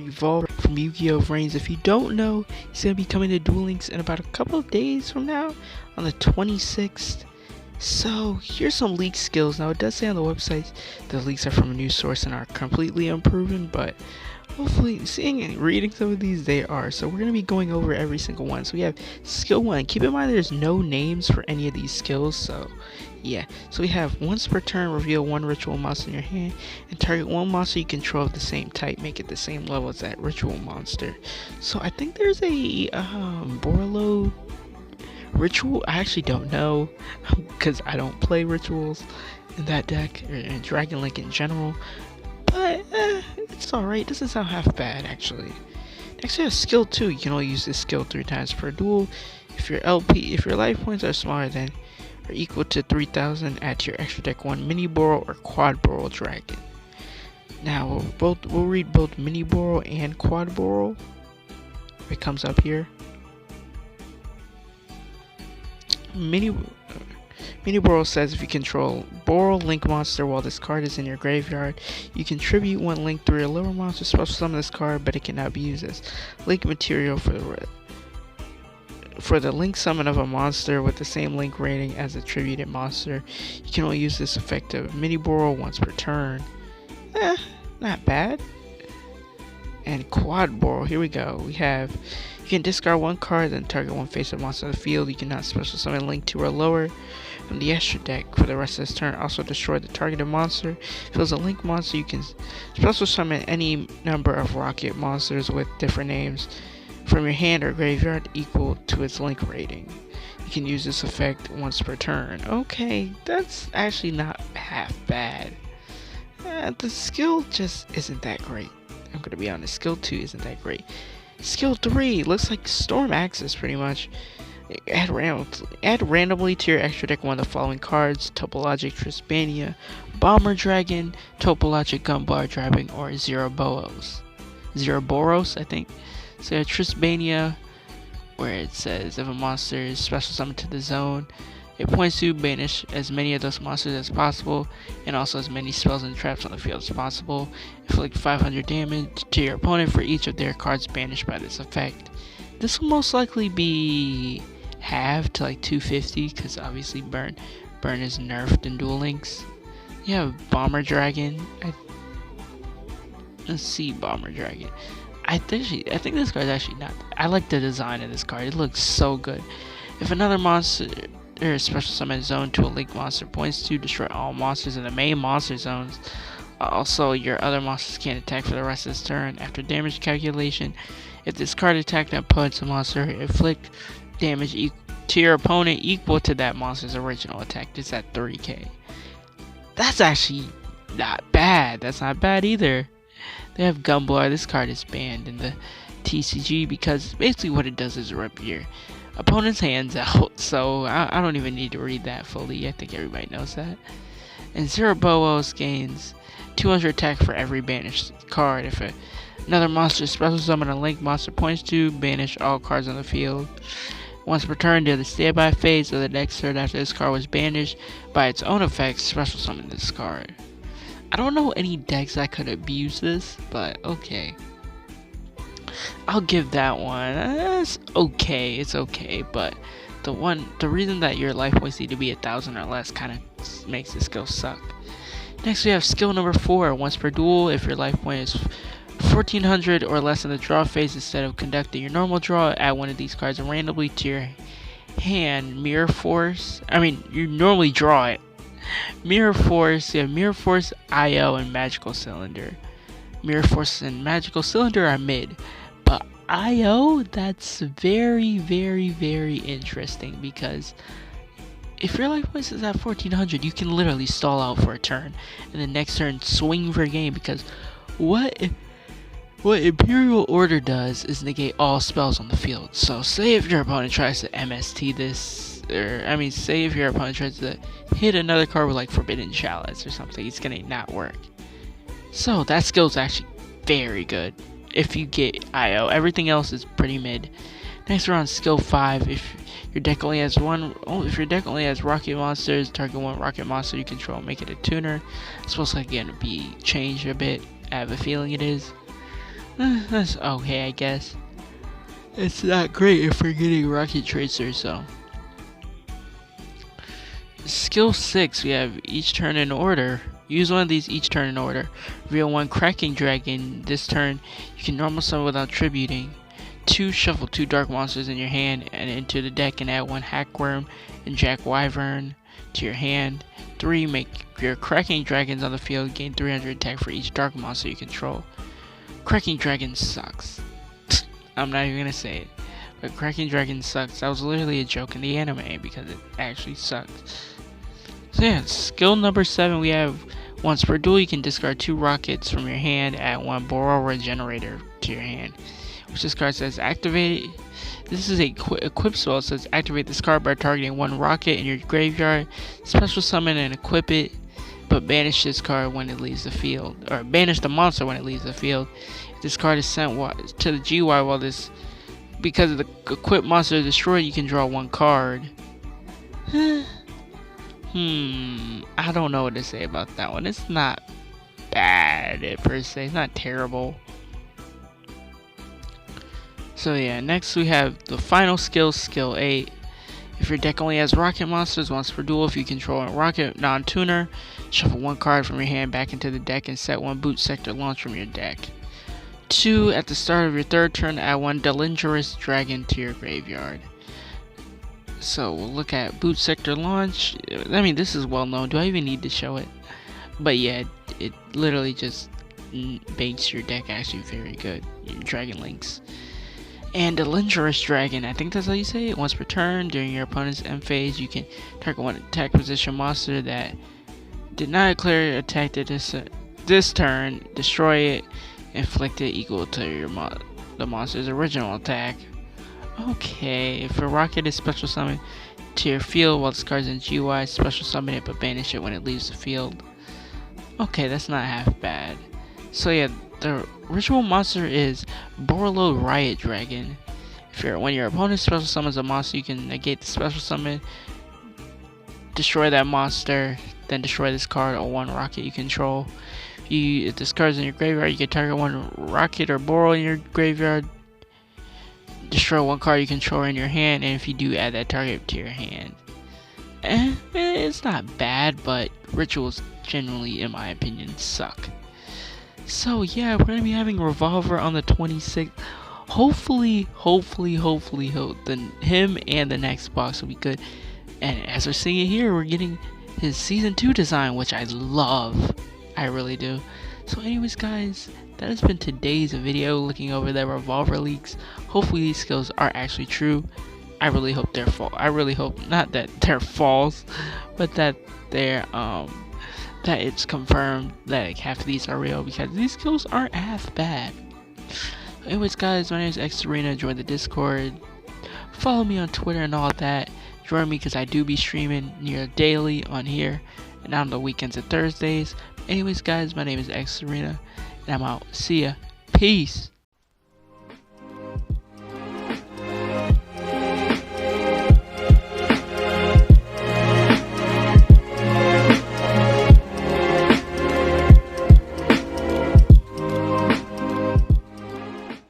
Revolver from Yu-Gi-Oh! Reigns. If you don't know, he's going to be coming to Duel Links in about a couple of days from now, on the 26th. So, here's some leaked skills. Now, it does say on the website the leaks are from a news source and are completely unproven, but hopefully, seeing and reading some of these, they are. So, we're going to be going over every single one. So, we have skill 1. Keep in mind there's no names for any of these skills, so yeah. So, we have once per turn, reveal one ritual monster in your hand, and target one monster you control of the same type. Make it the same level as that ritual monster. So, I think there's a Borlo ritual. I actually don't know because I don't play rituals in that deck or in Dragon Link in general, but it's alright. Doesn't sound half bad actually. Next we have skill 2. You can only use this skill 3 times per duel. If your life points are smaller than or equal to 3,000, add to your extra deck 1 mini Boro or quad Boro dragon. Now we'll read both mini Boro and quad Boro. It comes up here. Mini Boro says if you control Boro Link monster while this card is in your graveyard, you contribute one Link 3 or lower monster, special summon this card, but it cannot be used as Link material for the Link summon of a monster with the same Link rating as a attributed monster. You can only use this effect of Mini Boro once per turn. Not bad. And Quad Boro, here we go. We have, you can discard one card, then target one face-up monster on the field. You cannot special summon Link 2 or lower from the extra deck for the rest of this turn. Also destroy the targeted monster. If it was a Link monster, you can special summon any number of rocket monsters with different names from your hand or graveyard equal to its Link rating. You can use this effect once per turn. Okay, that's actually not half bad. The skill just isn't that great. I'm gonna be honest, skill 2 isn't that great. Skill 3 looks like Storm Axis pretty much. Add randomly to your extra deck one of the following cards: Topologic Trispania, Bomber Dragon, Topologic Gunbar Dragon, or Zeroboros, I think. So Trispania, where it says if a monster is special summoned to the zone, it points to banish as many of those monsters as possible, and also as many spells and traps on the field as possible. Inflict 500 damage to your opponent for each of their cards banished by this effect. This will most likely be halved to like 250, because obviously burn is nerfed in Duel Links. You have Bomber Dragon. Let's see, Bomber Dragon. I think this card is actually not. I like the design of this card. It looks so good. If another monster or special summon zone to a Link monster points to destroy all monsters in the main monster zones. Also, your other monsters can't attack for the rest of this turn. After damage calculation, if this card attacked an opponent's monster, inflict damage to your opponent equal to that monster's original attack. It's at 3k. That's actually not bad. That's not bad either. They have Gumblar. This card is banned in the TCG because basically what it does is rip your opponent's hands out. So I don't even need to read that fully. I think everybody knows that. And Zeroboros gains 200 attack for every banished card. If another monster special summon a Link monster points to, banish all cards on the field. Once per turn, during the standby phase of the next turn after this card was banished by its own effects, special summon this card. I don't know any decks that could abuse this, but okay. I'll give that one. It's okay. It's okay, but the reason that your life points need to be 1,000 or less kind of makes this skill suck. Next, we have skill number 4. Once per duel, if your life point is 1,400 or less in the draw phase, instead of conducting your normal draw, add one of these cards randomly to your hand. Mirror Force. I mean, you normally draw it. Mirror Force. You have Mirror Force, IO, and Magical Cylinder. Mirror Force and Magical Cylinder are mid, but IO, that's very, very, very interesting, because if your life points is at 1,400, you can literally stall out for a turn, and the next turn swing for a game, because what Imperial Order does is negate all spells on the field. So say if your opponent tries to MST this, say if your opponent tries to hit another card with like Forbidden Chalice or something, it's gonna not work. So that skill is actually very good if you get IO. Everything else is pretty mid. Next we're on skill 5. If your deck only has rocket monsters, target one rocket monster you control, make it a tuner. It's supposed to again be changed a bit. I have a feeling it is. That's okay, I guess. It's not great if we're getting rocket tracers, so. Skill 6, we have each turn in order. Use one of these each turn in order. Reveal 1 Cracking Dragon. This turn, you can normal summon without tributing. 2, shuffle 2 dark monsters in your hand and into the deck and add 1 Hackworm and Jack Wyvern to your hand. 3, make your Cracking Dragons on the field. Gain 300 attack for each dark monster you control. Cracking Dragon sucks. I'm not even gonna say it. But Cracking Dragon sucks. That was literally a joke in the anime because it actually sucks. So yeah, skill number 7, we have once per duel you can discard 2 rockets from your hand, add 1 Boral Regenerator to your hand. Which this card says activate. This is a equip spell. It says activate this card by targeting 1 rocket in your graveyard, special summon and equip it, but banish this card when it leaves the field. Or banish the monster when it leaves the field. If this card is sent to the GY while this, because of the equipped monster is destroyed, you can draw 1 card. I don't know what to say about that one. It's not bad per se. It's not terrible. So yeah, next we have the final skill, skill 8. If your deck only has rocket monsters, once per duel, if you control a rocket non-tuner, shuffle 1 card from your hand back into the deck and set 1 boot sector launch from your deck. 2, at the start of your 3rd turn, add 1 Delindrous Dragon to your graveyard. So we'll look at boot sector launch. I mean, this is well known. Do I even need to show it? But yeah, it literally just makes your deck actually very good. Dragon Links. And Delindrous Dragon, I think that's how you say it. Once per turn, during your opponent's end phase, you can target 1 attack position monster that did not declare attack this turn, destroy it, inflict it equal to the monster's original attack. Okay, if a rocket is special summoned to your field while this card's in GY, special summon it but banish it when it leaves the field. Okay, that's not half bad. So yeah, the ritual monster is Borlo Riot Dragon. When your opponent special summons a monster, you can negate the special summon, destroy that monster, then destroy this card or 1 rocket you control. If this card's in your graveyard, you can target 1 rocket or Boral in your graveyard, destroy 1 card you control in your hand, and if you do, add that target to your hand. It's not bad, but rituals generally, in my opinion, suck. So yeah, we're gonna be having Revolver on the 26th. Hopefully, him and the next box will be good. And as we're seeing it here, we're getting his season 2 design, which I love. I really do. So anyways guys, that has been today's video looking over the Revolver leaks. Hopefully these skills are actually true. I really hope they're false. I really hope not that they're false, but that they're that it's confirmed that like, half of these are real, because these skills aren't half bad. Anyways guys, my name is xSerena. Join the Discord. Follow me on Twitter and all that. Join me because I do be streaming near daily on here and on the weekends and Thursdays. Anyways guys, my name is xSerena and I'm out. See ya. Peace.